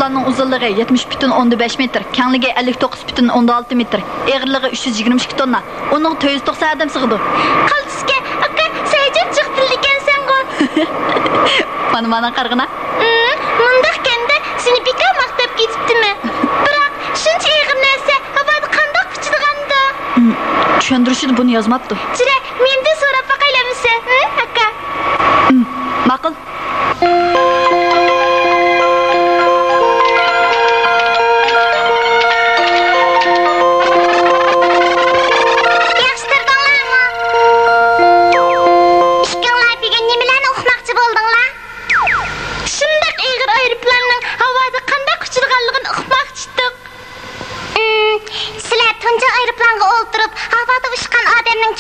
Ularning uzunluğu 70,5 metr, kengligi 59,6 metr, ağırlığı 322 tonna. Onun 990 adam sığdı. Qaltisga, aka, sayjat chiqdil ekansan qo'y. Mana qarg'ina. Mundaq kanda seni bika maqtab ketibdimi? Biroq shuncha ig'ir narsa havoda qandoq uchidiganda? Tushuntirishida buni yozmabdi. Jira, mendan so'rab baqaylamisa, aka? Ma'qul.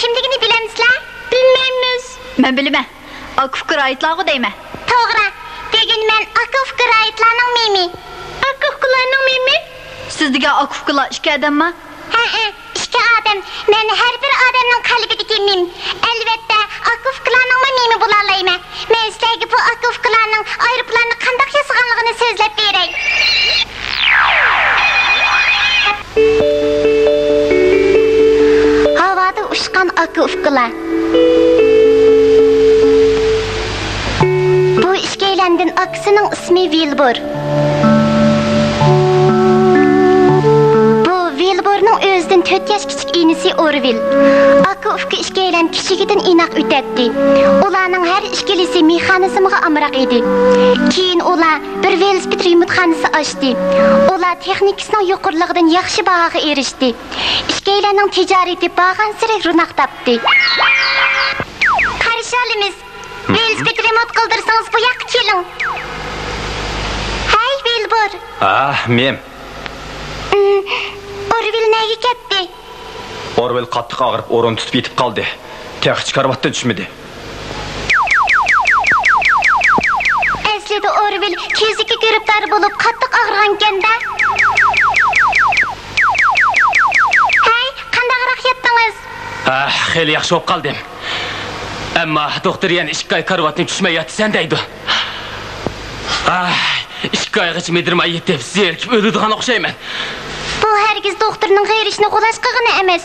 Kimligini bilemizler? Bilmemiz. Ben bilmem. Akufkır ayıtlarğı deyme. Doğru. Degen ben Akufkır ayıtlarının mimi. Akufkırlarının mimi? Sizdige Akufkırlar iki adam mı? İki adam. Ben her bir adamın kalbideki mim. Elbette Akufkırlarının mimi bularlayım. Ben sizlerge bu Akufkırlarının ayrıplarını kandak yasıganlığını sözlep vereyim. Havada uçkan Akufkırlar. Bu işkeylendin aksının ismi Wilbur. Bu Wilbur'nun özden 4 yaş küçük iğnesi Orville. Akufka işkeylen kişigidin inak ötetti. Ulanın her işkelisi mexanizmga amrak idi. Keyin ular bir velosiped remontxonasi açtı. Ular texnikasının yuqurligidan yaxshi bahoga erishdi. İşkeylenin ticareti bağansiri runak tapdı. Karışalımız. Velosiped remont qildirsangiz bu yoqqa keling. Hey Wilbur. Men. Orville nega ketdi? Orville qattiq og'rib, o'rin tutib yetib qoldi. Texnik karvatda tushmadi. Aslida Orville keziki giribdor bo'lib qattiq og'rigan ekanda. Hey, qandaqroq yetdingiz? Xeyli yaxshi bo'lib qoldim. Ammo doktor yana 2 oy karvatni tushmay yotsan deydi. 2 oygacha medirmay yetib, zerikib o'ladigan o'xshayman. Bu hergiz doktorning g'ayrishini qo'lash qilgani emas.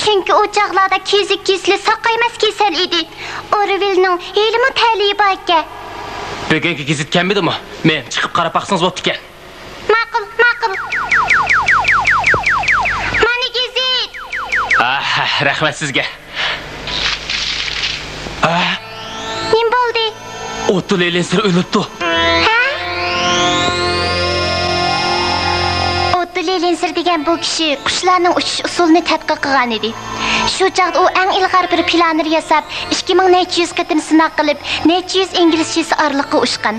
Chunki o chaqlarda kezik kesli saqaymas kasal edi. Orvillening ilmi ta'limi bor ekan. Bugungi gazet kelmadimi? Men chiqib qarab baqsangiz bo'pti ekan. Ma'qul. Mana gazet. Rahmat sizga. Nim bo'ldi? Otto Leylenser o'libdi. Otto Leylenser degan bu kishi qushlarning uchish usulini tadqiq qilgan edi. Shu chaqda u eng ilg'or bir planni yasab, 2400 qatim sinov qilib, 400 inglizchasi orliqqa ushgan.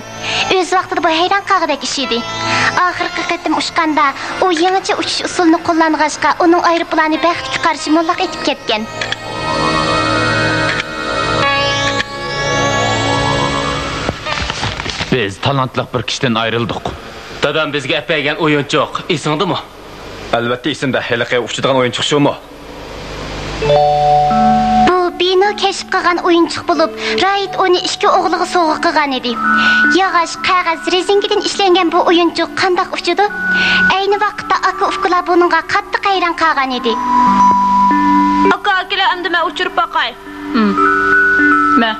O'z vaqtida bu hayron qolgandek ish edi. Oxirgi qatim ushganda u yangicha uchish usulini qo'llang'achqa, uning aeroplani baxtga qarshi mullaq etib ketgan. Biz talantli bir kishiden ayrıldık. Dadam bizga apaygan o'yinchi yo'q. Esingdimi? Albatta esimda. Haliqay uchadigan o'yinchi shumi? Bu bino kashf qilgan o'yinchiq bo'lib, Raid uni 2 o'g'liga sovg'a qilgan edi. Yog'och, qog'oz, rezinkadan ishlangan bu o'yinchiq qandoq uchadi? Ayni vaqtda Akufkalar buningga qattiq hayron qolgan edi. Akalar endi men uchirib boqay. Men.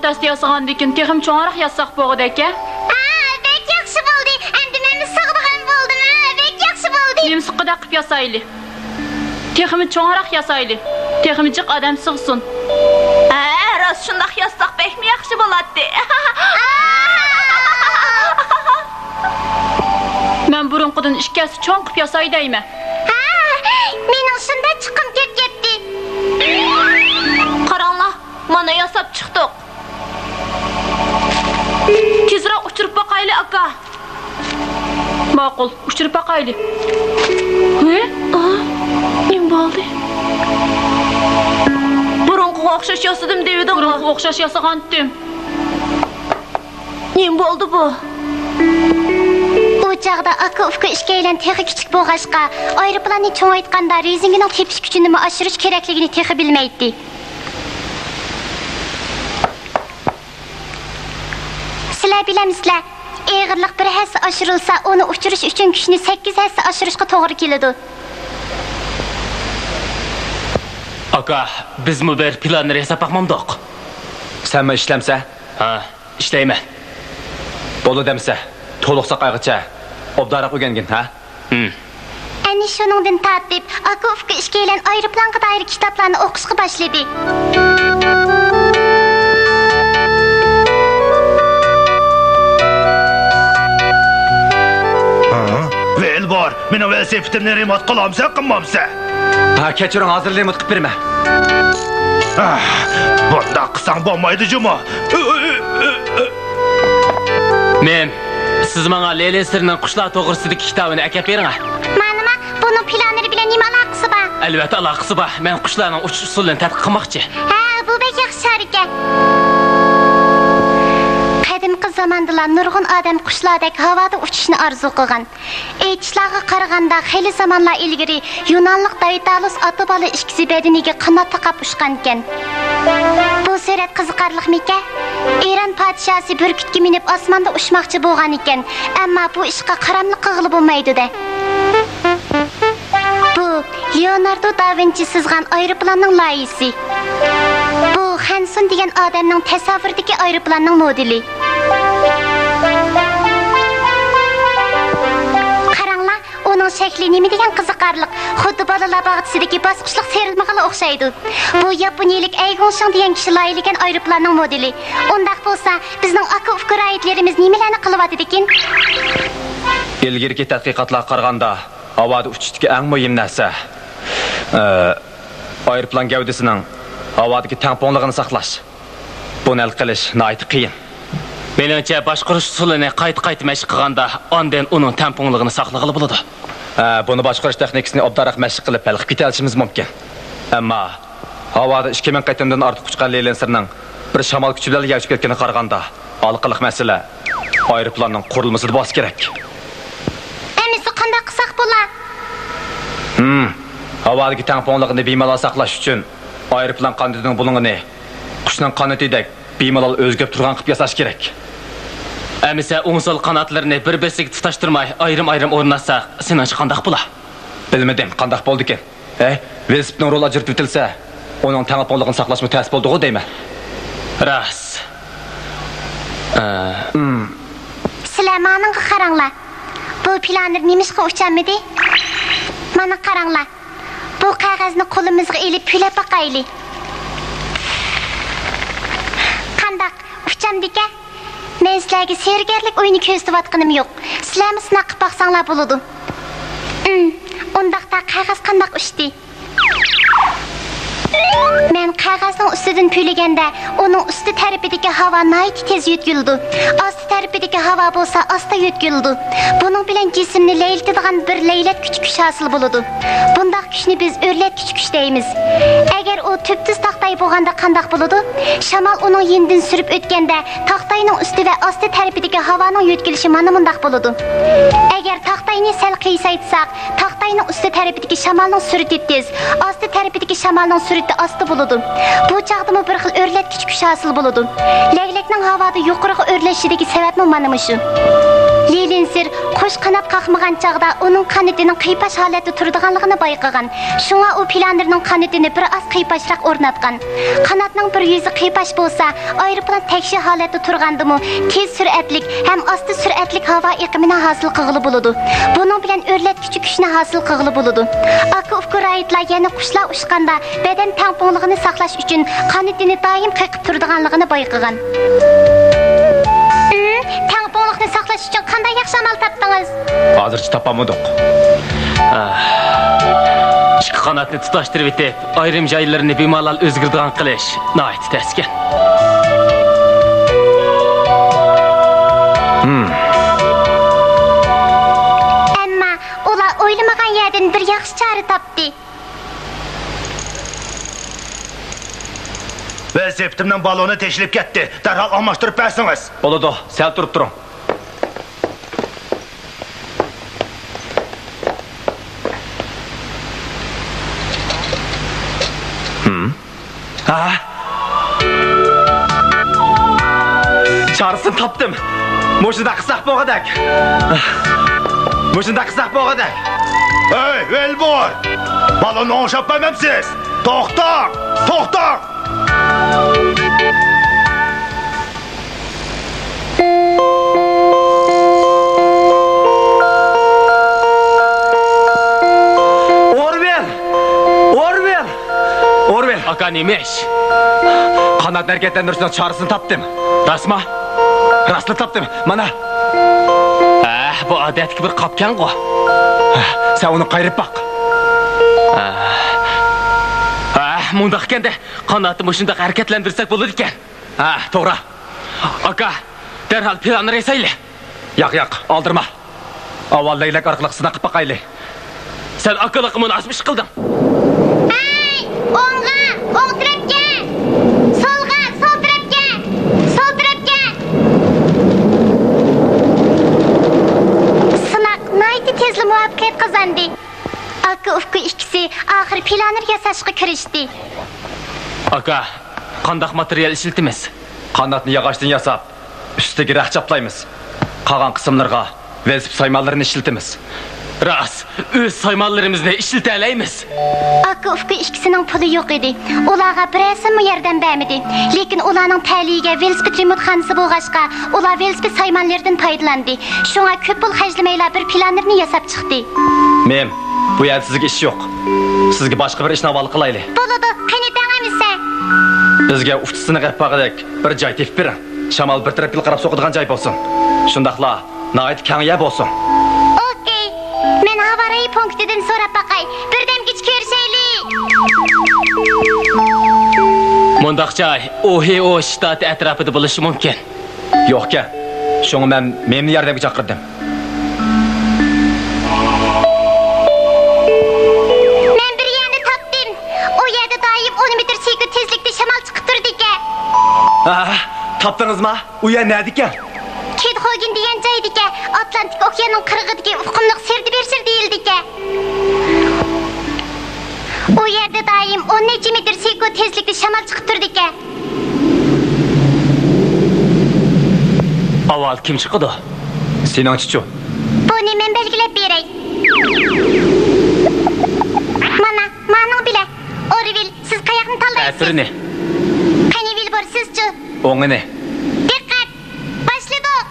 Test yasagan dikin texim çoğarak yazsaq boğdu eke? Bek yaxşı bo'ldi. Endi meni sığdığım bo'ldi. Bek yaxşı bo'ldi. Nim sıqıda qıp yasaylı. Teximi çoğarak yasaylı. Teximicik adam sığsın. Rast şundaq yazsaq bek mi yaxşı bo'laddi? Men burunqudan ishkasi cho'ng qıp yasay deymi? Mening shunda chiqim ketdi. Qaranglar, mana yasab chiqdik. Tezroq uchirib boqayli aka. Ma'qul, uchirib boqayli. Nim bo'ldi? Burunqiga o'xshash yasadim dedim. Burunqiga o'xshash yasagandim. Nim bo'ldi bu? U çağda aka ufka işkeylen texi kichik boğaşqa, aeroplanni çoğaytqanda rezinginin tepiş gücünü aşırış kerakligini texi bilmeydi. Sizler bilemizler, eğirlik bir hassa aşırılsa, onu uçuruş üçün kişini 8 hassa aşırışqa toğru kelidi. Aka, biz mi bir planları hesap bakmamdık? Sen mi işlemse? Ha, işleymen. Bolu demse, toluqsa qayğıça, obdaraq ögengin, ha? Әне şunundan tatip, aka ufka işkeylen aeroplanqa dair kitaplarını oqışqa başladı. Vel bor, meni velosipetimni remont qilamsa, qilmamsa. Ha, keçirin hazırlayım o'tqib berma. Bunda qilsang bo'lmaydi juma. Men siz menga Leylisirning qushlar to'g'risidagi kitobini akab bering. Manima, bunun planları bilen nima alaqası var? Albatta aloqasi bor. Men qushlarning uchish usulini tadqiq qilmoqchi. Ha, bu bek yaxshi harakat. Qadimqi zamandalar nurg'un odam qushlardek havoda uchishni orzu qilgan. Aytishlarga qaraganda xeyli zamonlar ilgari Yunonlik Daedalus ota bola ikkisi bedeniga qanot taqab ushgan ekan. Bu surat qiziqarliqmi-ki? Eron podshosi burkutga minib osmonda ushmoqchi bo'lgan ekan, ammo bu ishga qaramlik qilg'ili bo'lmaydi-da. Bu Leonardo da Vinci sizgan aeroplanning loyihasi. Bu Hanson degan odamning tasavvuridagi aeroplanning modeli. Qaranglar, onun shakli nima degan qiziqarliq. Xuddi bolalar bog'chasidagi bosqichliq serilmaga o'xshaydi. Bu yaponiyalik Aigonshin degan kishi loyihlagan aeroplanning modeli. Undaq bo'lsa, bizning aka ufqaroyitlarimiz nimalarni qilyapti ekan? Ilgirki tadqiqotlarga qaraganda, havoda uchishdagi eng muhim narsa aeroplan gavdasining havodagi tangponligini saqlash. Buni hal qilish nihoyat qiyin. Menimcha boshqarish usulini qayta mashq qilganda, ondan uning tangponligini saqlag'ili bo'ladi. Buni boshqarish texnikasini obdariq mashq qilib hal qilib ketishimiz mumkin. Ammo havoda 2000 qaytimdan ortiq uchgan Leylisirning bir shamol kuchi bilan yavchib ketganiga qaraganda, aloqaliq masala aeroplanning qurilmasida bos kerak. Endi qanday qilsak bo'lar? Havodagi tangponligini bemalol saqlash uchun aeroplan qandining bulung'ini qushning qanotidek bemalol o'zgarib turgan qilib yasash kerak. Amisa o'ng-so'l qanotlarini bir-birisiga tutashtirmay ayrim o'rnatsa, senach qanday bo'lar? Bilmadim, qanday bo'ldi ekan. Velosipedning roli ajratib o'tilsa, uning tangponligini saqlash mutasib bo'ldi-ku deyman. Ras. Sizlar menga qaranglar. Bu planlar nimishqa uchanmidi? Mana qaranglar. Bu qog'ozni qo'limizga elib pulab baqaylik. Qandaq uchamdika? Men sizlarga sergarlik o'yini ko'rsatayotganim yo'q. Sizlarmi sinab baqsanglar bo'ladi. Undaqda qog'oz qandaq uchdi? Men qog'ozning ustidan pulaganda, uning usti tarafidagi havo nihoyat tez yutkildi. Osti tarafidagi havo bo'lsa, asta yutkildi. Buning bilan jismni laylatadigan bir laylat kuch hosil bo'ladi. Bundaq kuchni biz o'rlat kuch deymiz. Agar u tubtiz taqtay bo'lganda qandaq bo'ladi? Shamol uning yenidan surib o'tganda, taqtayning usti va osti tarafidagi havoning yutkilishi mana bundaq bo'ladi. Agar taqtayni sal qiysaytsak, taqtayning usti tarafidagi shamolning surati tez, osti tarafidagi shamolning surati asta bo'ladi. Bu chaqdimi bir xil o'rlatgich kuch hosil bo'ladi. Laylakning havoda yuqoriga o'rlashidagi sababmi mana shu. Leylisir qo'sh qanot qaqmagan chaqda uning qanotining qiypash holatida turadiganligini bayqagan. Shunga u planlarning qanotini bir oz qiypashroq o'rnatgan. Qanotning bir yuzi qiypash bo'lsa, aeroplan tekshi holatda turgandimi, tez sur'atlik ham osti sur'atlik havo iqimini hosil qilg'ili bo'ladi. Buning bilan o'rlatgich kuchni hosil qilg'ili bo'ladi. Aka ufqaroyitlar yana qushlar ushganda badan tangponligini saqlash uchun qanotini doim qiqib turadiganligini bayqagan. Tangponlikni saqlash uchun qanday yaxshi amal topdingiz? Hozircha topamadik. Ikki qanotni tutashtirib etib, ayrim joylarini bemalol o'zgartirgan qilish nihoyat taskin. Ammo ular o'ylamagan yerdan bir yaxshi chora topdi. Velosipetimning baloni teshilib ketdi. Darhol almashtirib bersangiz. Bo'ladi, sal turib turing. Çarısını tapdım. Moşunda qısaq boğadak. Moşunda qısaq boğadak. Hey, Velbor! Balonu oşap vermemsiz! Toxtaq! Toxtaq! Orvel! Aka neymiş? Qanat hareketlendirishning çarısını tapdım. Rasma? Rastlı tapdım. Mana. Bu adetki bir qapkan qo'y. Sen onu qayırıp bak. Mundaq ekanda qanatni shunday harakatlantirsak bo'ladi ekan. To'g'ri. Aka, derhal planni resayli. Yo'q, oldirma. Avvaldagilar orqali sinab qilib baqayli. Sen aqliqimni asmish qilding. O'ng tarafga. Solga, sol tarafga. Sol tarafga. Sınaq naydi tezli muvaffaqiyat qozandi. Aka ufku ikkisi oxir planlar yasashga kirishdi. Aka, qandaq material ishlatimiz? Qanotni yog'ochdan yasab, ustiga raq chaplaymiz. Qolgan qismlarga velosiped saymanlarini ishlatimiz. Ras, o'z saymanlarimizni ishlata olamiz. Aka ufku ikkisining puli yo'q edi. Ularga birasi yordam bermedi. Lekin ularning ta'ligiga velosiped remontxonasi bo'lg'ashqa, ular velosiped saymanlaridan foydalandi. Shunga ko'p pul xarjlamaylar bir planlarni yasab chiqdi. Men bu yerda sizga ish yo'q. Sizga boshqa bir ishni havola qilayli. Bo'ladi, qani tang'amisa. Bizga uftisini qirpag'idek bir joy tepib bering. Shamol bir tarafga qarab so'qadigan joy bo'lsin. Shundaqla, nayt kangya bo'lsin. Okey. Men havaray punktidan so'rab baqay. Birdam kech ko'rishaylik. Mundaq joy Ohio shtati atrofida bo'lishi mumkin. Yo'q-ka. Shunga men yordamga chaqirdim. Men bir yerni topdim. O yerda doim 10 metr sekund tezlikda shamol chiqib turdi ekan. Topdingizmi? U yer nerede ekan? Kedxo'gin degan joyda ekan. Atlantik okeanining qirg'idagi ufqimliq serdi bershir deyildi ekan. O yerda doim 10 necha metr sekund tezlikda shamol chiqib turdi ekan. Avval kim chiqdi? Seningchi-chu. Buni men belgilab beray. Mana bile. Orville, siz qayoqni tanlaysiz? Ta'sirini. Qani Vilbor, sizchi? O'ngini. Diqqat. Başladik.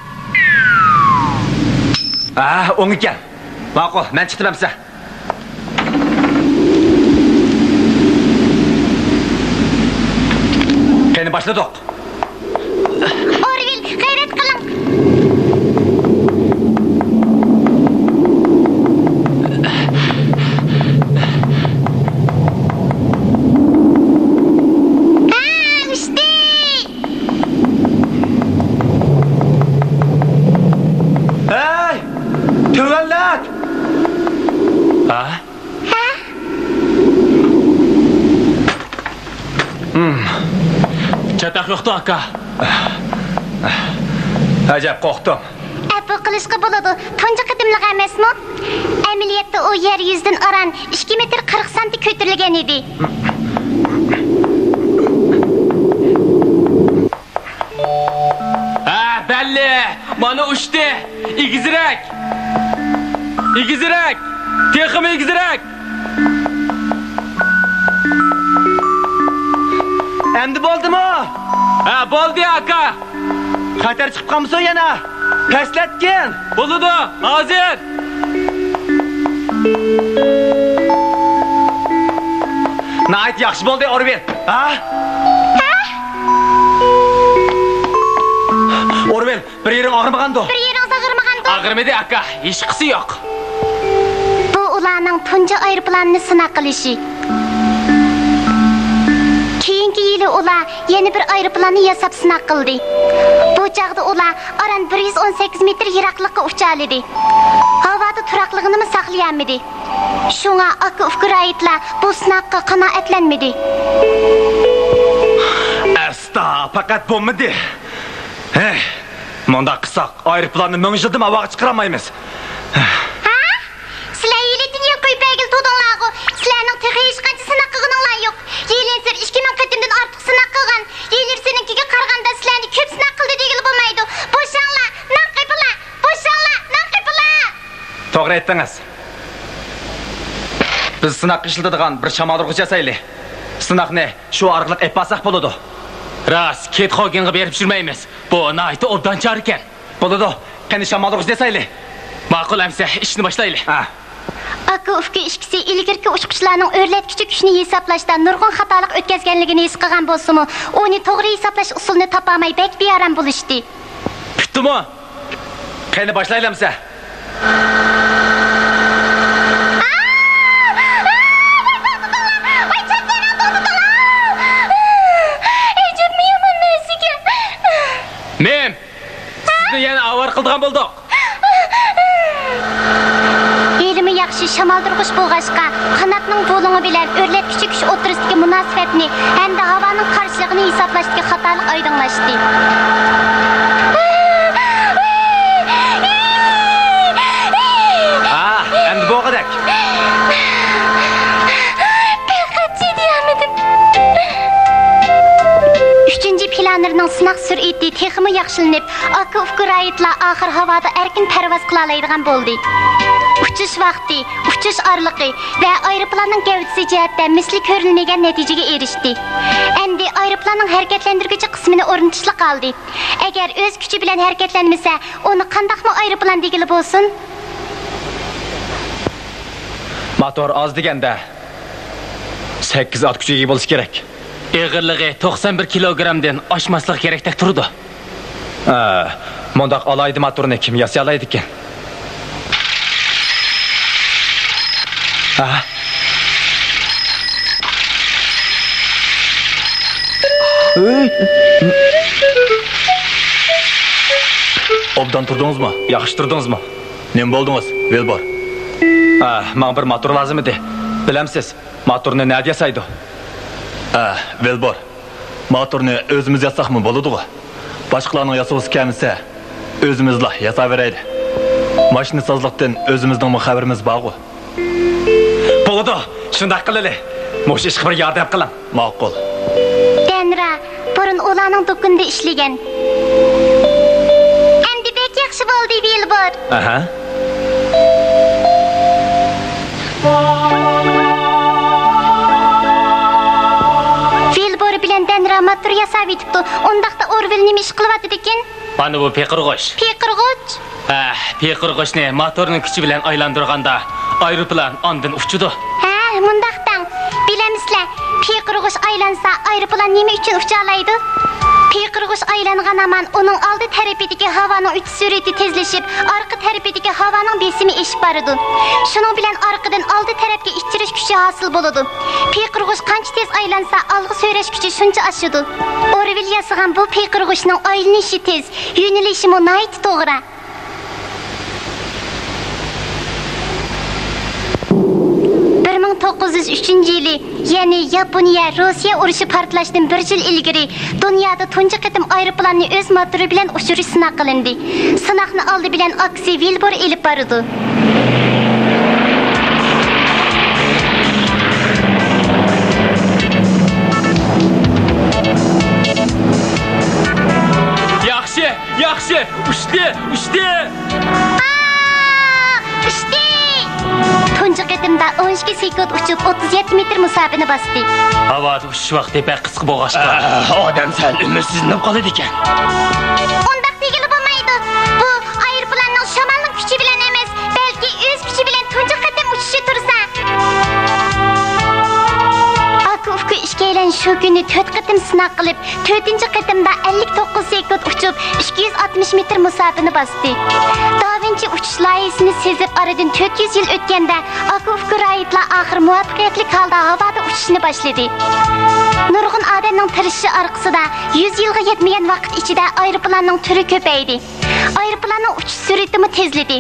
O'ng ekan. Ma'qul, men chiqdim siz. Qani başladik. Orville, g'ayrat qiling. Çatak yoktu aka. Acayip korktum. Bu qilishga bo'ladi. Tunji qadimliq emasmi? Amaliyotda o yer yuzidan aran 2 metr 40 santi ko'tarilgan edi. Belli. Mana uçtu. İgizirek. Texim igizirek. Endi bo'ldi-mi? Bo'ldi aka. Xatar chiqib qolmasa yana. Pastlatgin. Bo'ladi, hozir. Nayt yaxshi bo'ldi, Orvel. Orvel, bir yerin og'rimagandi. Bir yerin og'rimagandi. Og'rimadi aka, hech qisi yo'q. Bu ularning tunji aeroplanini sinab qilishi. Keyingi yili ular yana bir aeroplanni yasab sinab qildi. Bu chaqda ular aran 118 metr yiroqlikka ucha oldi. Havoda turaqligini saqlayolmadi. Shunga aka ufkuraitlar bu sinabga qanoatlanmadi. Asta, faqat bo'lmadi. Munda qilsak, aeroplanni ming'ildim havoga chiqaramaymiz. Sizlar yilitin yo'q qo'yib belgil tudinglar. Sizlarning hech qancha sinab qilganinglar yo'q. Yilinsir 2000 qadimdan ortiq To'g'ri aytdingiz. Biz sınaq ishlatadigan bir shamoldirg'ich yasaylik. Sınaqni shu orqali eppasak bo'ladi. Ras, ket qo'yginga berib yurmaymiz. Bu nayta obdanchar ekan. Bo'ladi. Qani shamoldirg'ich desaylik. Ma'qul amsa, ishni boshlaylik. Ha. Aka ufki ishkisi ilgirki uçquchlarning o'rlatkichi kuchni hisoblashda nurg'un xatolik o'tkazganligini his qilgan bo'lsa-mu, uni to'g'ri hisoblash usulini topolmay bek beyaram bo'lishdi. Bitdimi? Qani boshlaylamsa? Men sizni yana avar qildigan bo'ldik. Elimi yaxshi shamoldirg'ich bo'lg'achqa, qanotning bo'lingi bilan o'rlatkichi kuch o'tirisidagi munosabatni hamda havoning qarshiligini hisoblashdagi xatolik oydinlashdi. Endi bo'g'adak. Üçüncü planlarının sınaq sür'ati texmi yaxshilanib, aka ufqurayitlar oxir havoda erkin parvoz qila oladigan bo'ldi. Uçuş vaqti, uçuş arlıqı və aeroplanın gövdəsi cəhətdə misli görülməyən nəticəyə erişdi. Əndi aeroplanın hərəkətləndirgücü qismini ornatışlı qaldı. Əgər öz gücü bilən hərəkətlənməsə, onu qandaqmı aeroplan degili bolsun? Motor az degəndə 8 at gücüge bo'lishi kerak. Ağırlığı 91 kilogramdan oshmaslıq kerakdek turdi. Mundaq alaydi motorni kim yasalaydi ekan? Obdan turdunuzmu? Yaxshi turdingizmi? Nem bo'ldingiz, Velbor? Menga bir motor lozim edi. Bilamsiz, motorni nima yasaydi? Velbor. Motorni o'zimiz yasaqmi bo'ladi-ku? Boshqalarning yasag'isi kelmasa, o'zimizla yasaveraydi. Mashina sozliqdan o'zimizning xabarimiz bor-ku. Bo'ladi, shunday qilaylik. Mo'sh ishga bir yordam qiling. Ma'qul. Denra, burun ularning do'konida ishlagan. Endi bek yaxshi bo'ldi, Velbor. Velbor bilan Denra motor yasab etibdi. Undaqda Orvel nima ish qilyapti ekan? Mana bu peqirg'och. Peqirg'och? Peqirg'ochni motorning kuchi bilan aylantirganda aeroplan ondan uchidi. Mundaqdan bilamizlar. Peqirg'och aylansa, aeroplan nima uchun ucha oladi? Peqirg'och aylangan aman uning oldi tarafidagi havoning uchish sur'ati tezlashib, orqa tarafidagi havoning besimi eshib boradi. Shuning bilan orqadan oldi tarafga ittirish kuchi hosil bo'ladi. Peqirg'och qancha tez aylansa, olg'a so'rash kuchi shuncha oshadi. Orvel yasagan bu peqirg'ochning aylanishi tez, yo'nalishi nihoyat to'g'ri. 1903-yili, ya'ni Yaponiya Rossiya urushi portlashidan 1 yil ilgari dunyoda tunji qatim aeroplanni o'z motori bilan uchirish sinaq qilindi. Sinaqni oldi bilan aksi Velbor elib bordi. Yaxshi, ushdi. Tunji qatimda 12 sekund uchib 37 metr masofani bosdi. Havoda uchish vaqti pek qisqa bo'lg'achqa, odam sal umidsiznib qoladi ekan. Undaq degili bo'lmaydi. Bu aeroplanning shamolning kuchi bilan emas, balki o'z kuchi bilan tunji qatim uchishi tursa. Aka-uka ishkaylan shu kuni 4 qatim sinaq qilib, 4-qatimda 59 sekund uchib 260 metr masofani bosdi. Da Vinci uchish loyihasini sezib oradan 400 yil o'tganda aka-uka raitlar oxir muvaffaqiyatli holda havoda uchishni boshladi. Nurg'un odamning tirishishi orqasida 100 yilga yetmagan vaqt ichida aeroplanning turi ko'paydi. Aeroplanning uchish sur'ati tezladi.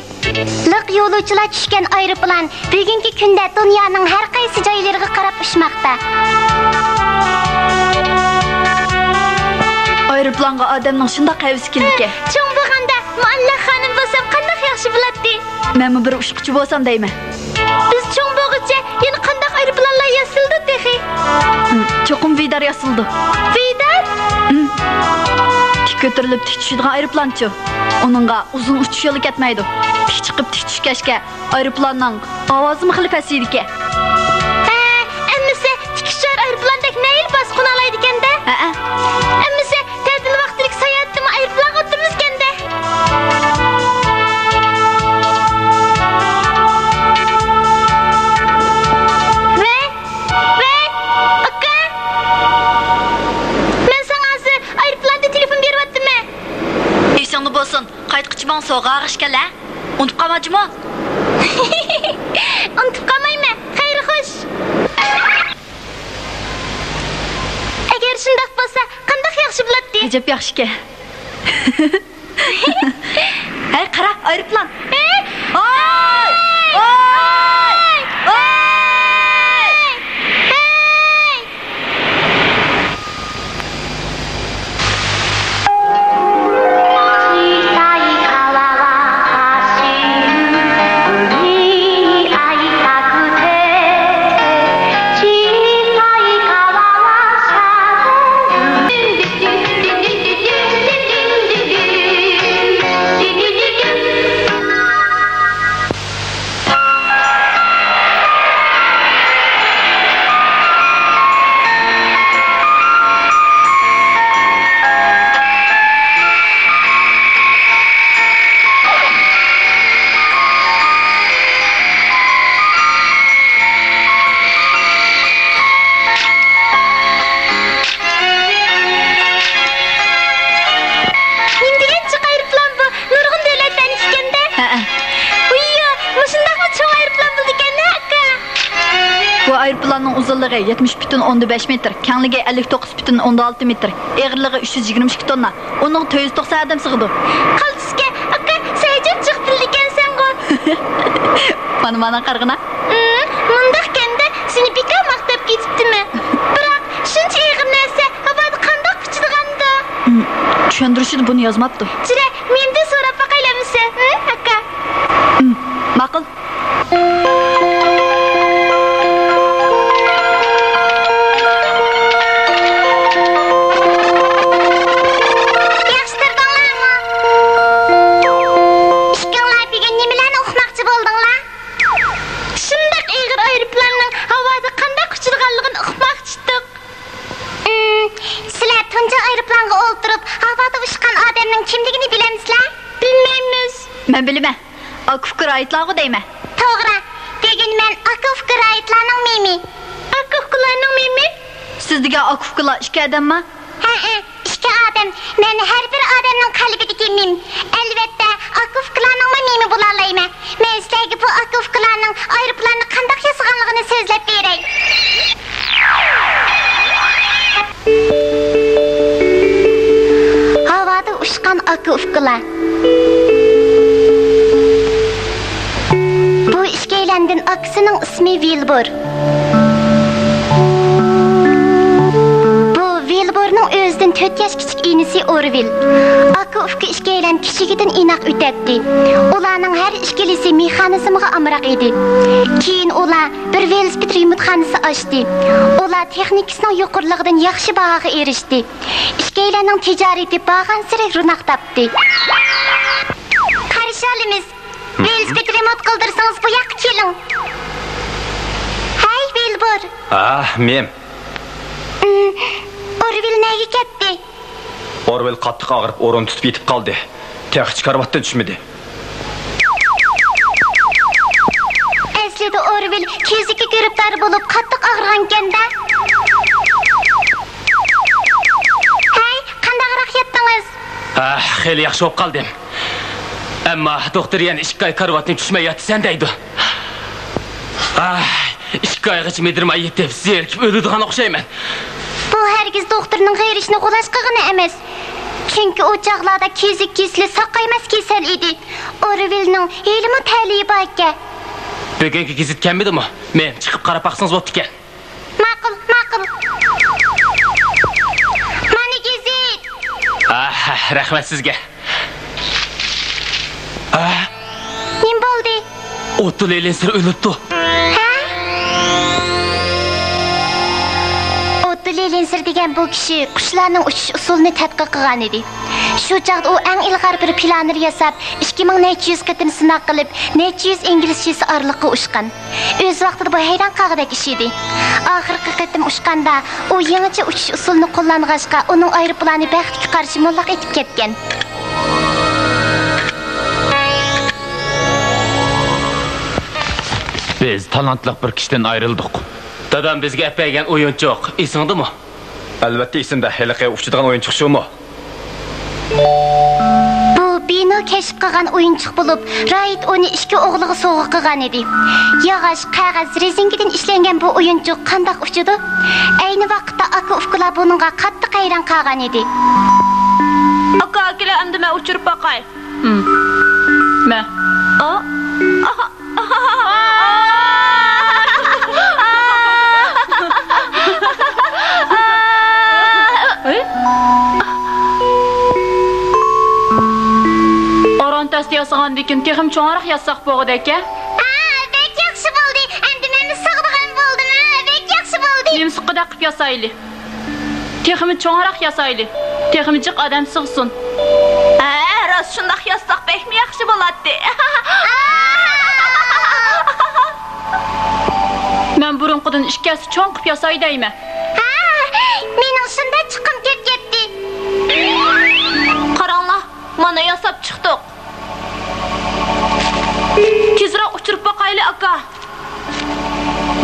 Liq yo'lovchilar tushgan aeroplan bugungi kunda dunyoning har qaysi joylariga qarab uçmoqda. Aeroplanga odamning shunday qayvisi keldi. Cho'ng bo'lganda mualla xonim bo'lsam qanday yaxshi bo'ladi. Men bir uçquchi bo'lsam deyman. Biz cho'ng bo'lguncha yana qanday aeroplanlar yasildi dehi. Cho'qim Vidar yasildi. Vidar? ko'tarilib tik tushadigan aeroplanchi. Uningga uzun uchish yo'li ketmaydi. Tik chiqib tik tushgachga aeroplanning ovozi xil pasaydi ekan. Ammasi tikishar aeroplandek nayil basqın alaydı ekende. Ammasi ta'til vaqtilik sayohatdimi aeroplanga o'tirmiz ekende. Aka. Men sana hozir aeroplanda telefon beryaptimi? Esingni bo'lsin, qaytqichman so'g'a g'ishkala. Unutib qolmajmi? Unutib qolmayman. Xayr xo'sh. Agar shunday bo'lsa, qanday yaxshi bo'ladi? Ajab yaxshi ekan. Hey, qara, aeroplan. Oy! Aeroplanning uzunluğu 70,5 metr, kengligi 59,6 metr, ağırlığı 322 tonna. Onun 490 adam sığdı. Qaltisga, aka, sayjib chiqdil ekansan qo'y. Mana qarg'ina. Mundaq kenda seni bika maqtab ketibdimi? Biroq shuncha ig'ir narsa havoda qandoq uchidiganda? Tushuntirishni buni yozmabdi. Jira, menda so'rab baqaylamisiz, aka? Ma'qul. Kimligini bilemizler? Bilmemiz. Ben bilmem. Akuf kırayetlağı deyme. Doğru. Degin ben Akuf kırayetlarının mimi. Akuf kırayetlarının mimi? Sizdige Akuf kıla iki adam mı? İki adam. Ben her bir adamın kalbideki mim. Elbette Akuf kırayetlarının mimi bularlayım. Ben sizlerge bu Akuf kırayetlarının ayrıplarını kandak yazıganlığını sözlep vereyim. Havada uçkan Akuf'lar. Bu işkeylendin aksının ismi Wilbur. Bu Wilbur'un özden 4 yaş küçük iğnesi Orville. Akuf'ka işkeylen kişigidin inak ötetti. Ulanın her işkelisi mexanizmga amrak idi. Keyin ular bir velosiped remontxonasi açtı. Ular texnikasının yuqurligidan yaxshi bahoga erishdi. İşkeylenin ticareti bağansıra runak taptı. Karışalımız. Velosiped remont kıldırsanız bu yak kelin. Hey Wilbur. Men. Orville nega ketdi? Orville qattiq og'rib, o'rin tutib yetib qoldi. Tex chiqarvatda tushmadi. Aslida Orville keziki giribdor bo'lib qattiq og'rigan ekanda. Hey, qandayroq yetdingiz? Xeyli yaxshi bo'lib qoldim. Ammo doktor yana 2 oy karvatni tushmay yotsan deydi. 2 oygacha medirmay yetib, zerikib o'ladigan o'xshayman. Bu hergiz doktorning xeyir ishini qo'llash qilgani emas. Chunki o chaqlarda kezik kesli saqaymas kasal edi. Orvillening ilmi ta'limi bor ekan. Bugungi gazet kelmadimi? Men chiqib qarab baqsangiz bo'pti ekan. Ma'qul. Mana gazet. Rahmat sizga. Nim bo'ldi? O'tli Lensir o'libdi. O'tli Leylinser degan bu kishi qushlarning uchish usulini tadqiq qilgan edi. Shu chaqda u eng ilg'or bir planni yasab, 2400 qatim sinov qilib, 400 inglizchasi orliqqa ushgan. O'z vaqtida bu hayron qolgandek ish edi. Oxirgi qatim ushganda u yangicha uchish usulini qo'llang'achqa uning aeroplani baxtga qarshi mullaq etib ketgan. Biz talantli bir kişiden ayrıldık. Dadam bizga apaygan o'yinchoq, esingdimi? Albatta esimda. Heliqi uchadigan o'yinchoq shumi? Bu bino kashf qilgan o'yinchoq bo'lib, Raid uni ikki o'g'liga sovg'a qilgan edi. Yog'och, qog'oz, rezinkadan ishlangan bu o'yinchoq qanday uchadi? Ayni vaqtda aka ufqlar buningga qattiq hayron qolgan edi. Aka, akila endi men uchirib boqay. Ma. Orantas yasagandikin texim cho'nroq yassaq bo'g'idi aka. Bek yaxshi bo'ldi. Endi meni sig'digan bo'ldimi? Bek yaxshi bo'ldi. Nemsiqida qilib yasayli. Teximi cho'nroq yasayli. Teximi jiq odam sig'sin. Rost shundoq yassaq bekmi yaxshi bo'ladi. Men burunqidan ikkasi cho'ng qilib yasay deyman. Mening shunda chiqim ketdi. Qaranglar, mana yasab chiqdik. Tezroq uchirib boqayli aka.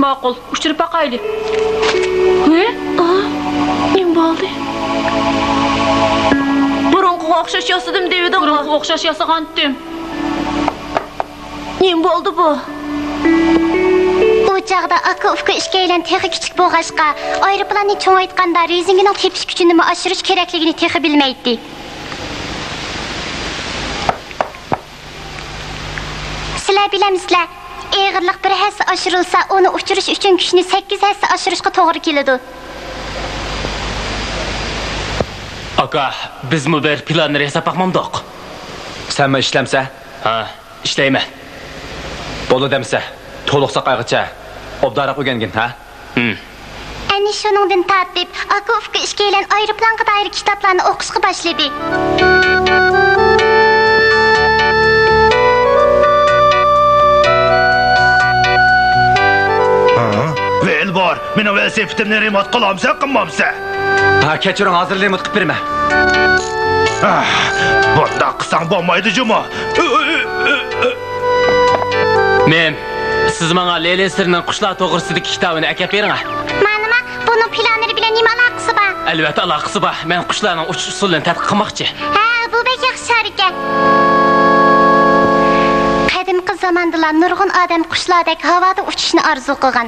Ma'qul, uchirib boqayli. Nima bo'ldi? Burunqiga o'xshash yasadim dedim. Burunqiga o'xshash yasagandim. Nima bo'ldi bu? Bu chaqda aka ufqa ishga aylan texi kichik bo'lg'ashqa, aeroplanni cho'ngaytganda rezingining tepish kuchini oshirish kerakligini texi bilmaydi. Sizlar bilamizlar, eg'irlik bir hassa oshirilsa, uni uchirish uchun kuchni 8 hassa oshirishga to'g'ri keladi. Aka, biz mu bir planni yasab baqmamdoq. Sen mi ishlamsa? Ha, ishlayman. Bo'li demsa, to'liqsa qayg'icha. Obdaroq o'rgangin, ha? Ana shuningdan tartib, aka ufqa ishga aylan aeroplanga doir kitoblarni o'qishga boshladi. Vel bor. Meni velosipetimni remont qilamsa, qilmamsa. Ha, kechiring, hozir remont qilib berma. Bunda qilsang bo'lmaydi juma. Men siz menga Leylinserning qushlar to'g'risidagi kitobini akab bering. Mana buni planlari bilan nima aloqasi bor? Albatta aloqasi bor. Men qushlarning uchish usulini tadqiq qilmoqchi. Bu bek yaxshi harakat. Qadimgi zamondalar nurg'un odam qushlardek havoda uchishni orzu qilgan.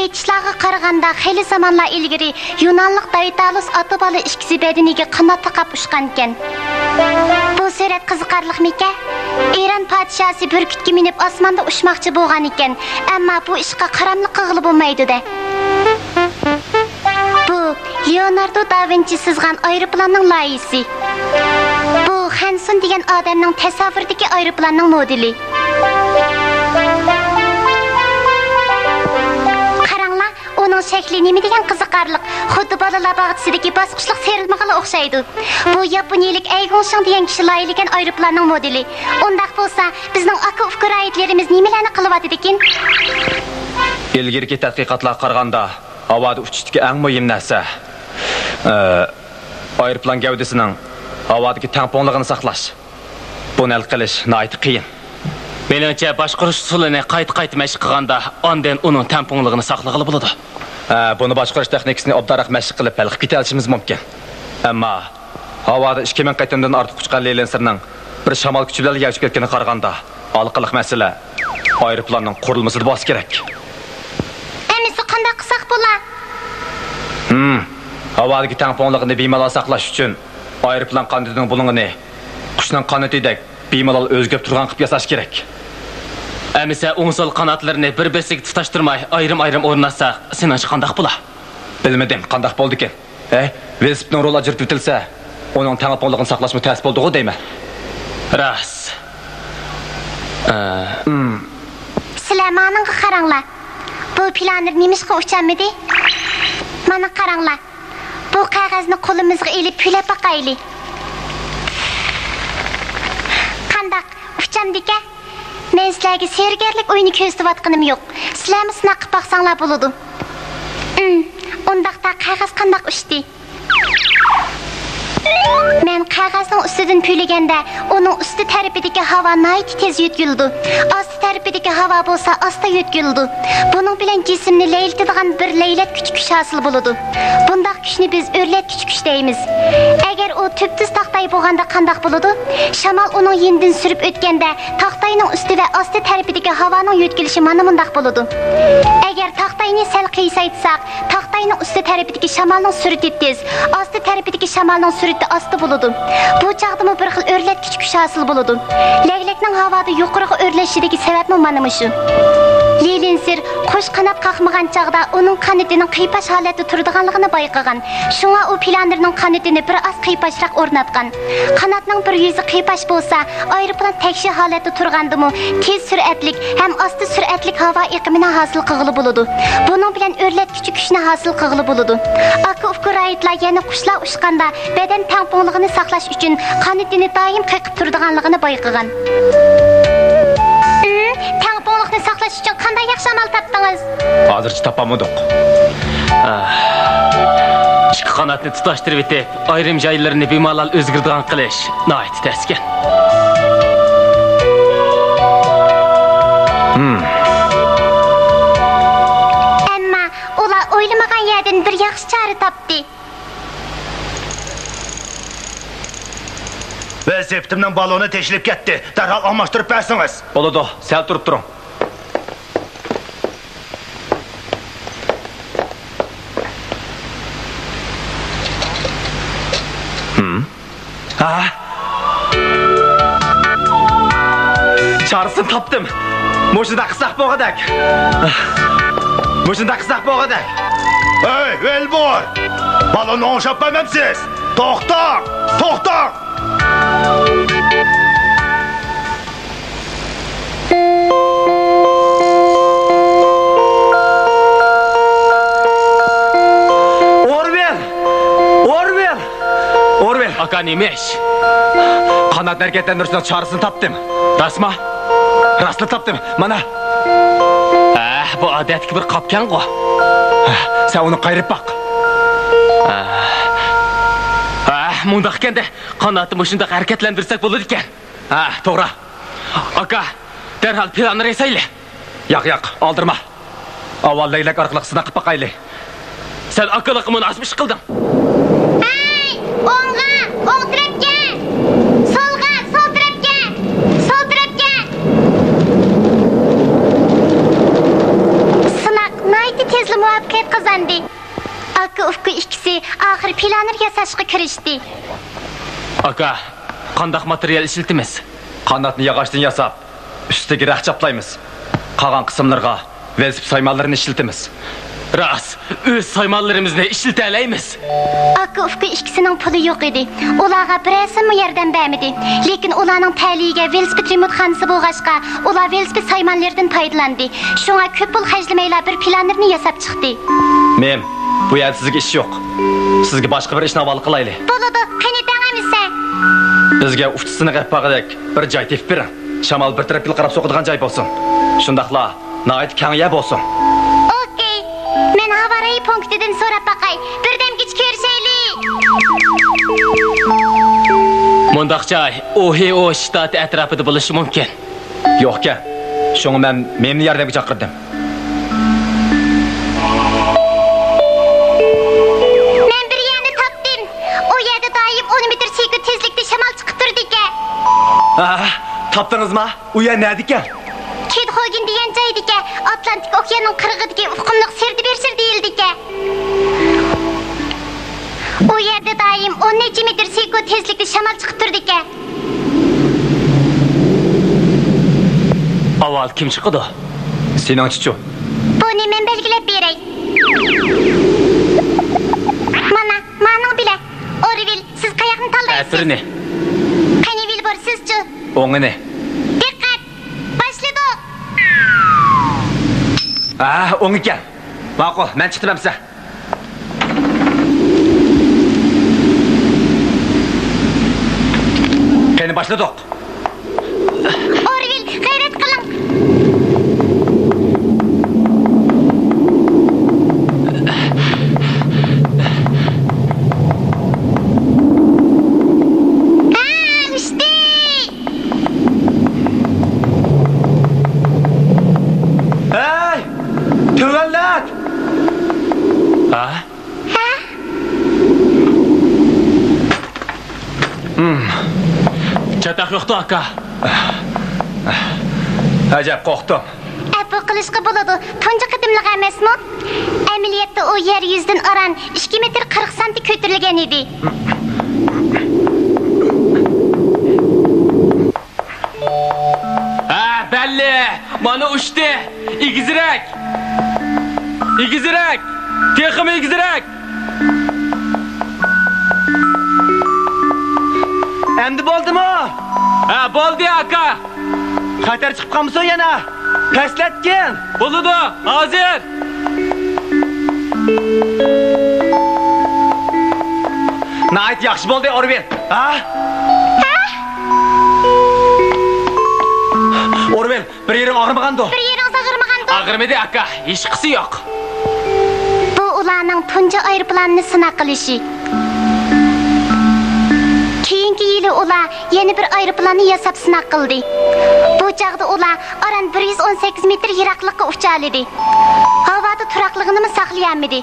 Aytishlarga qaraganda, xeyli zamonlar ilgari Yunonlik Daedalus ota-bola ikkisi bedeniga qanot taqab ushgan ekan. Bu surat qiziqarliqmi-ka? Eron podshosi burkutga minib osmonda ushmoqchi bo'lgan ekan, ammo bu ishga qaramlik qilib bo'lmaydi-da. Bu Leonardo da Vinci sizgan aeroplanning loyihasi. Bu Hanson degan odamning tasavvuridagi aeroplanning modeli. Qaranglar, uning shakli nima degan qiziqarliq. Xuddi bolalar bog'chasidagi bosqichliq serilmaga o'xshaydi. Bu yaponiyalik Aigonshan degan kishi loyihlagan aeroplanning modeli. Undaq bo'lsa, bizning aka ufqa raidlarimiz nimalarni qilyapti ekan? Ilgirki tadqiqotlarga qaraganda, havoda uchishdagi eng muhim narsa aeroplan gavdasining havodagi tangponligini saqlash. Buni hal qilish nihoyat qiyin. Meningcha boshqarish usulini qayta mashq qilganda, ondan uning tangponligini saqlag'ili bo'ladi. Buni boshqarish texnikasini obdaroq mashq qilib hal qilib ketishimiz mumkin. Ammo havoda 2000 qatimdan ortiq uchgan Leylinserning bir shamol kuchi bilan yetib ketganiga qaraganda, aloqaliq masala aeroplanning qurilmasida bos kerak. Endi qanday qilsak bo'lar? Havodagi tangponligini bemalol saqlash uchun aeroplan qandining bulung'ini qushning qanotidek bemalol o'zgarib turgan qilib yasash kerak. Amisa o'ng-so'l qanotlarini bir-birisiga tutashtirmay ayrim o'rnatsa, senach qanday bo'lar? Bilmadim, qanday bo'ldi ekan. Velosipedning roli ajratib o'tilsa, uning tangponligini saqlashmi ta'sir bo'ldi-ku deyman. Ras. Sizlar menga qaranglar. Bu planlar nimishqa uchanmidi? Mana qaranglar. bu qog'ozni qo'limizga elib pulab baqayli. Qandaq uchamdika? Men sizlarga sergarlik o'yini ko'rsatayotganim yo'q. Sizlarmi sinab baqsanglar bo'ladi. Undaqda qog'oz qandaq ushdi? Men qog'ozning ustidan pulaganda, uning usti tarafidagi havo nihoyat tez yutkildi. Osti tarafidagi havo bo'lsa, asta yutkildi. Buning bilan jismni laylatadigan bir laylat kuch hosil bo'ladi. Bundaq kuchni biz o'rlatgich kuch deymiz. Agar u tubtiz taqtay bo'lganda qandaq bo'ladi? Shamol uning yenidan surib o'tganda, taqtayning usti va osti tarafidagi havoning yutkilishi mana bundaq bo'ladi. Agar taqtayni sal qiysaytsak, taqtayning usti tarafidagi shamolning surati tez, osti tarafidagi shamolning surati asta bo'ladi. Bu chaqdimi bir xil o'rlatgich kuch hosil bo'ladi. Laylakning havoda yuqoriga o'rlashidagi sababmi mana shu. Lilinsir qo'sh qanot qaqmagan chaqda uning qanotining qiypash holatida turadiganligini bayqagan. Shunga u planlarning qanotini bir oz qiypashroq o'rnatgan. Qanotning bir yuzi qiypash bo'lsa, aeroplan tekshi holatda turgandimi, tez sur'atlik ham osti sur'atlik havo iqimini hosil qilg'ili bo'ladi. Buning bilan o'rlatgich kuchni hosil qilg'ili bo'ladi. Akufkuraytlar yana qushlar ushqanda badan tampongligini saqlash uchun qanotini doim qiqib turadiganligini bayqagan. Tamponglikni saqlash uchun qanday yaxshi amal topdingiz? Hozircha topamadik. Ikki qanotni tutashtirib etib, ayrim joylarini bemalol o'zgartirgan qilish nihoyat taskin. Ammo ular o'ylamagan yerdan bir yaxshi chora topdi. Velosipedimden balonu teşlip gitti. Derhal almashtırıp versiniz. Bo'ladi, sal turib turing. Çağrısını tapdım. Moşunda qısaq boğadak. Moşunda qısaq boğadak. Hey, Velbor! Balonu oşap vermemsiz. Toxta! Toxta! Orvel! Aka nemiş? Qanat hareketlendirishning chorasini topdim. Rasma? Rastla topdim. Mana. Bu odatga bir qopgan-ku. Sen uni qayrib baq. Mundaq ekanda qanotni shunday harakatlantirsak bo'ladi ekan. To'g'ri. Aka, darhol planni resayli. Yo'q, oldirma. Avval laylak orqali sinab baqayli. Sen aqalliq munosib ish qilding. O'ngga, o'ng tarafga. Solga, sol tarafga. Sol tarafga. Sınaq nihoyat tezli muvaffaqiyat qozondi. Aka ufqi ikkisi oxir planni yasashga kirishdi. Aka, qandaq material ishlatamiz? Qanotni yog'ochdan yasab, ustiga raq chaplaymiz. Qolgan qismlarga velosiped saymanlarini ishlatamiz. Ras, o'z saymanlarimizni ishlata olamiz. Aka ufqi ikkisining puli yo'q edi. Ularga birasi yerdan bermedi. Lekin ularning ta'ligiga velosiped remontxonasi bo'lg'ashqa, ular velosiped saymanlaridan foydalandi. Shunga ko'p pul xarjlamaylar bir planlarni yasab chiqdi. Men bu yerda sizga ish yo'q. Sizga boshqa bir ishni havola qilayli. Bo'ladi, qani tangimizsa. Bizga uftisini qirpag'idek bir joy tepib bering. Shamol bir tarafga qarab so'qadigan joy bo'lsin. Shundaqla nihoyat kengaya bo'lsin. Okey. Men havaray punktidan so'rab baqay. Birdan kech ko'rishaylik. Mundaq joy Ohio shtati atrofida bo'lishi mumkin. Yo'q-ka. Shunga men yordamga chaqirdim. Men bir yerni topdim. U yerda doim 10 metr sekund tezlikda shamol chiqib turdi ekan. Topdingizmi? U yer nerede ekan? Kedxo'gin degan joyda ekan. Atlantik okeanining qirg'idagi ufqimliq serdi deyildi ekan. U yerda doim 10 metr sekund tezlikda shamol chiqib turdi ekan. Avval kim chiqdi? Sening chichu. Buni men belgilab beray. Mana bile. Orville, siz qayoqni tanlaysiz? Ta'sirini. Qani Vilbor, sizchi? O'ngini. Diqqat. Başladik. O'ng ekan. Ma'qul, men chiqdim hamsa. başladık. Orville, gayret qilin. Hey! Tüvellet! Ha? Çatak yoktu aka. Acayip korktum. Bu qilishqa bo'ladi. Tunji qadimliq emasmi? Amaliyotda u yer yuzidan aran 2 metr 40 santi ko'tarilgan edi. Ha, belli. Bana uçtu. İgizirek. İgizirek. Tekimi igizirek. Endi bo'ldi mu? Ha, bo'ldi aka. Xatar chiqib qolmasa yana. Paslatgin. Bo'ladi. Hozir. Nayt yaxshi bo'ldi, Orville. Ha? Orville, bir yerim og'rimagandi. Bir yeringiz og'rimagandi. Ağırmadı aka. Hiç kısı yok. Bu ularning tunji aeroplanini sinab qilishi. Keyingi yili ular yana bir aeroplanni yasab sinab qildi. Bu chaqda ular aran 118 metr yiroqlikka ucha oldi. Havoda turaqligini saqlayolmadi.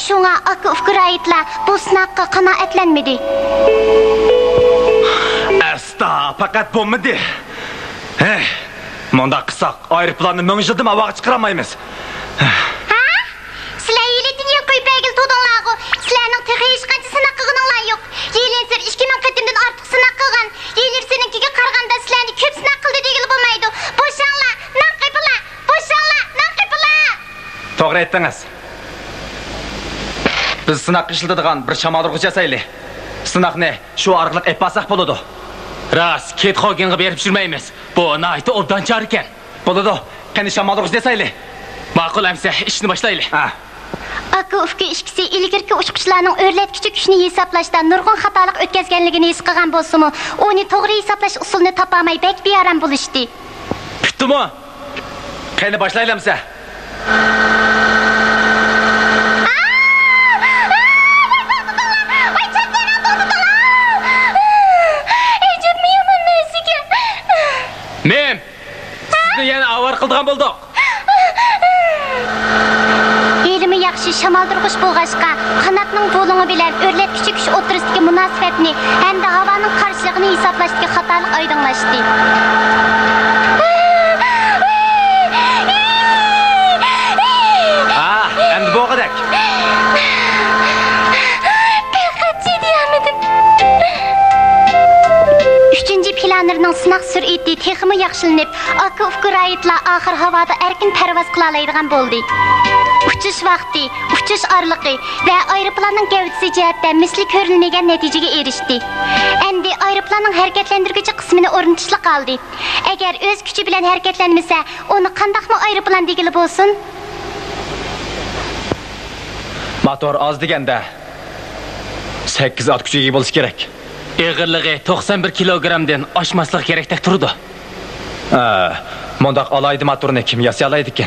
Shunga aka ufkuraitlar bu sinabga qanoatlanmadi. Asta, faqat bo'lmadi. Hey, munda qilsak, aeroplanni ming'ildim havoga chiqaramaymiz. Ha? Sizlar yili dunyo qo'ypagil to'dinglargu. Sizlarning texi hech qancha sinab qilganinglar yo'q. Yelenser 2000 qadimdan ortiq sinab qilgan. Yelir seninkiga qaraganda sizlarni ko'p sinab qildi degili bo'lmaydi. Bo'shanglar, naqiblar, bo'shanglar, naqiblar. To'g'ri aytdingiz. Biz sınaq ishlatadigan bir shamoldurg'ich yasaylik. Sınaqni shu orqali eppasak bo'ladi. Ras, ket xoginga berib жүрмейmiz. Bu nayti obdan çar ekan. Bo'ladi. Qani shamoldurg'ich desaylik. Ma'qul amsa, ishni boshlaylik. Ha. Aka ufki ishkisi ilgirki uçquchlarning o'rlatkichi kuchni hisoblashda nurg'un xatolik o'tkazganligini his qilgan bo'lsa-mu, uni to'g'ri hisoblash usulini topolmay bek bearam bo'lishdi. Bitdimi? Qani boshlaylamsa? Men sizni yana avar qildigan bo'ldik. Elimi yaxshi shamoldurg'ich bo'lg'achqa, qanotning bo'lingi bilan o'rlatkichi kuch o'tirisidagi munosabatni hamda havoning qarshiligini hisoblashdagi xatolik oydinlashdi. Endi bo'g'adak. Üçüncü planerning sınaq sur'ati texmi yaxshilanib, aka ufkuraitlar oxir havoda erkin parvoz qila oladigan bo'ldi. Uchish vaqti, uchish orliqi va aeroplanning gavdasi jihatda misli ko'rilmagan natijaga erishdi. Endi aeroplanning harakatlantiruvchi qismini o'rnatishli qoldi. Agar o'z kuchi bilan harakatlanmasa, uni qandaqmi aeroplan degili bo'lsin? Motor oz deganda 8 ot kuchiga bo'lishi kerak. Ağırlığı 91 kilogramdan aşmaslık gerektek turdu. Mundaq alaydı motorni kim yasalaydı ekan?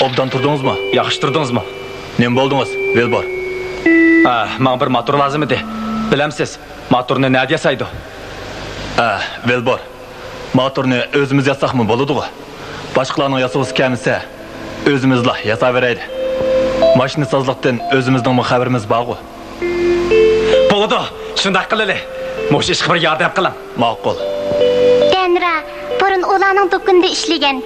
Obdan turdunuzmu? Yaxshi turdingizmi? Nem bo'ldingiz, Velbor? Men bir motor lozim edi. Bilamsiz, motorni nima yasaydi? Velbor. Motorni o'zimiz yasaqmi bo'ladi-ku? Boshqalarning yasag'isi kelmasa, o'zimizla yasaveraydi. Mashina sozliqdan o'zimizning xabarimiz bor-ku. Bo'ladi, shunday qilaylik. Mo'sh ishga bir yordam qiling. Ma'qul. Denra, burun ularning do'konida ishlagan.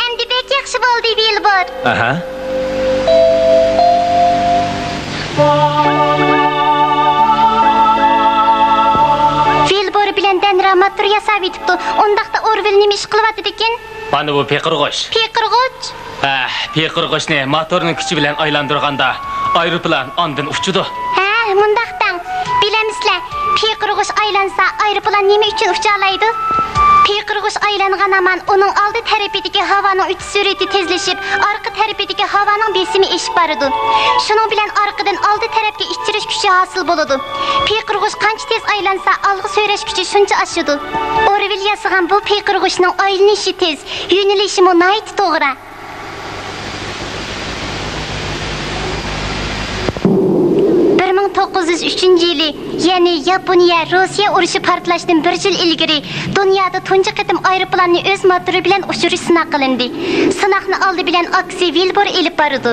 Endi bek yaxshi bo'ldi, Velbor. Aha. Velbor bilan Denra motor yasab etibdi. Undaqda Orville nima ish qilyapti ekan? Bana bu pekirg'och. Pekirg'och? Pekirg'ochni motorning kuchi bilan aylantirganda aeroplan ondan uchdi. Mundaqdan. Bilamizlar, pekirg'och aylansa, aeroplan nima uchun ucha oladi? Peyqirg'ish aylangan aman uning oldi tarafidagi havoning uchish sur'ati tezlashib, orqa tarafidagi havoning besimi eshib boradi. Shuning bilan orqadan oldi tarafga ichirish kuchi hosil bo'ladi. Peyqirg'ish qancha tez aylansa, olg'a so'rash kuchi shuncha oshadi. Orville yasagan bu peyqirg'ishning aylanishi tez, yo'nalishi nihoyat to'g'ri. 1903-yili, ya'ni Yaponiya Rossiya urushi portlashidan 1 yil ilgari dunyoda tunji qatim aeroplanni o'z motori bilan uchirish sinaq qilindi. Sinoqni oldi bilan Aksi Wilbur elib bordi.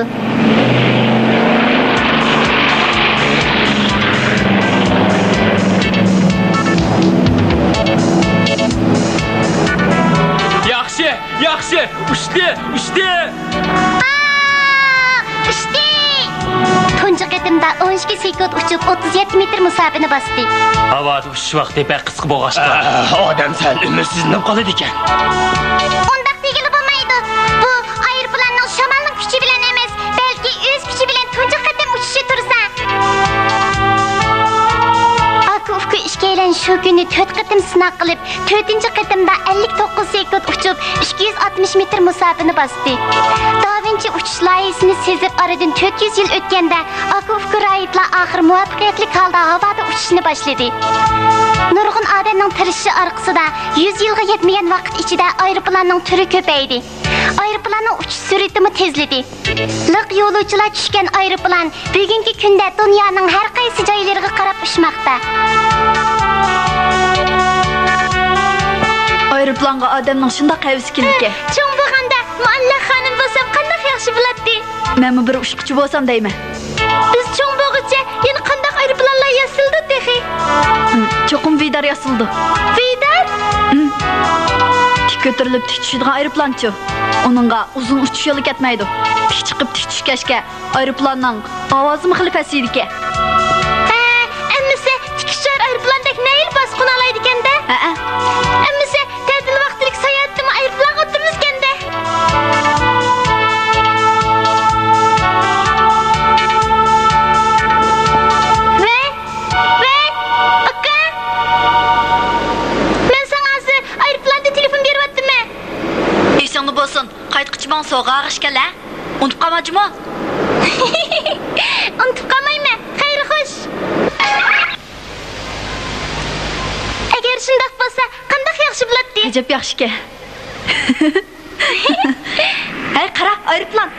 Yaxshi, ushdi. Tunji qatimda 12 sekund uchib 37 metr masofani bosdi. Havoda uchish vaqti pek qisqa bo'lg'achqa. Odam sal umidsizlanib qoladi ekan. Undaq degili bo'lmaydi. Bu aeroplanning shamolning kuchi bilan emas, balki o'z kuchi bilan tunji qatim uchishi tursa. Akufka ishkaylan shu kuni 4 qatim sinaq qilib, 4-qatimda 59 sekund uchib 260 metr masofani bosdi. Da Vinci uchish loyihasini sezib oradan 400 yil o'tganda Akufka raidlar oxir muvaffaqiyatli holda havoda uchishni boshladi. Nurg'un odamning tirishishi orqasida 100 yilga yetmagan vaqt ichida aeroplanning turi ko'paydi. Aeroplanning uchish sur'ati tezladi. Liq yo'lovchilar tushgan aeroplan bugungi kunda dunyoning har qaysi joylariga qarab uçmoqda. Aeroplanga odamning shunday qayvisi keldi. Cho'ng bo'lganda muallaq xonim bo'lsam qanday yaxshi bo'ladi. Men bir uçquchi bo'lsam deyman. Biz cho'ng bo'lguncha yana qanday aeroplanlar yasildi dehi. Cho'qim Vidar yasildi. Vidar? Tik ko'tarilib tik tushadigan aeroplanchi. Uningga uzun uchish yo'li ketmaydi. Tik chiqib tik tushgachga aeroplanning ovozi xilifasi ekan. Ammasi tikishar aeroplandek nayil bosqin olaydi ekanda? Ammasi ta'til vaqtlik sayohatda aeroplan o'tirmiz ekanda. Aka. Men sana hozir aeroplanda telefon beryaptimi? Esingni bo'lsin, qaytqichman so'g'a g'ishkala. Unutib qolmajmi? Unutib qolmayman. Xayr xo'sh. Agar shunday bo'lsa, qanday yaxshi bo'ladi? Ajab yaxshi-ku. Hey, qara, aeroplan.